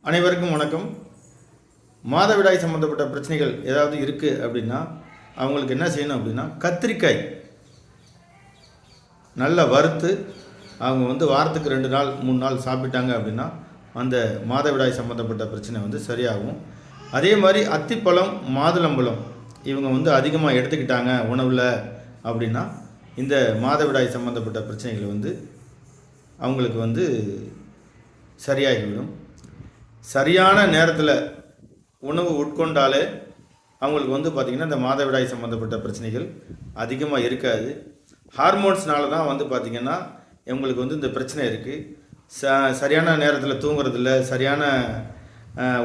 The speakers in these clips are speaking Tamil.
அனைவருக்கும் வணக்கம். மாதவிடாய் சம்மந்தப்பட்ட பிரச்சனைகள் ஏதாவது இருக்குது அப்படின்னா அவங்களுக்கு என்ன செய்யணும் அப்படின்னா, கத்திரிக்காய் நல்லா வறுத்து அவங்க வாரத்துக்கு 2 நாள் 3 நாள் சாப்பிட்டாங்க அப்படின்னா அந்த மாதவிடாய் சம்மந்தப்பட்ட பிரச்சனை சரியாகும். அதே மாதிரி அத்திப்பழம், மாதுளம்பழம் இவங்க அதிகமாக எடுத்துக்கிட்டாங்க உணவில் அப்படின்னா இந்த மாதவிடாய் சம்மந்தப்பட்ட பிரச்சனைகள் அவங்களுக்கு சரியாகிவிடும். சரியான நேரத்தில் உணவு உட்கொண்டாலே அவங்களுக்கு பார்த்திங்கன்னா இந்த மாதவிடாய் சம்மந்தப்பட்ட பிரச்சனைகள் அதிகமாக இருக்காது. ஹார்மோன்ஸ்னால தான் பார்த்திங்கன்னா இவங்களுக்கு இந்த பிரச்சனை இருக்குது. சரியான நேரத்தில் தூங்குறதில்ல, சரியான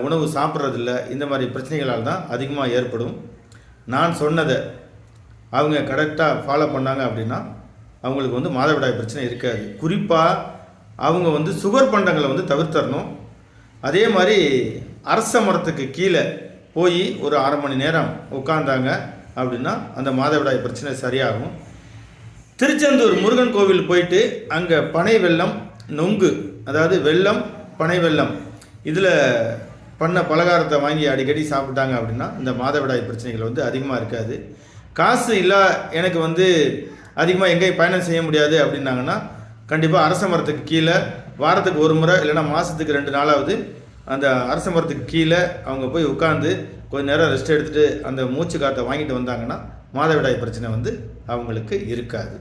உணவு சாப்பிட்றதில்ல, இந்த மாதிரி பிரச்சனைகளால் தான் அதிகமாக ஏற்படும். நான் சொன்னதை அவங்க கரெக்டாக ஃபாலோ பண்ணாங்க அப்படின்னா அவங்களுக்கு மாதவிடாய் பிரச்சனை இருக்காது. குறிப்பாக அவங்க சுகர் பண்டங்களை தவிர்த்தரணும். அதே மாதிரி அரச மரத்துக்கு கீழே போய் ஒரு 1/2 மணி நேரம் உட்காந்தாங்க அப்படின்னா அந்த மாதவிடாய் பிரச்சனை சரியாகும். திருச்செந்தூர் முருகன் கோவில் போயிட்டு அங்கே பனை வெல்லம், நொங்கு, அதாவது வெல்லம், பனை வெல்லம் இதில் பண்ண பலகாரத்தை வாங்கி அடிக்கடி சாப்பிட்டாங்க அப்படின்னா இந்த மாதவிடாய் பிரச்சனைகள் அதிகமாக இருக்காது. காசு இல்லை, எனக்கு அதிகமாக எங்கேயும் பயணம் செய்ய முடியாது அப்படின்னாங்கன்னா கண்டிப்பாக அரச மரத்துக்கு கீழே வாரத்துக்கு 1 முறை இல்லைனா மாதத்துக்கு 2 நாளாவது அந்த அரச மரத்துக்கு கீழே அவங்க போய் உட்காந்து கொஞ்சம் நேரம் ரெஸ்ட் எடுத்துகிட்டு அந்த மூச்சு காற்றை வாங்கிட்டு வந்தாங்கன்னா மாதவிடாய் பிரச்சனை அவங்களுக்கு இருக்காது.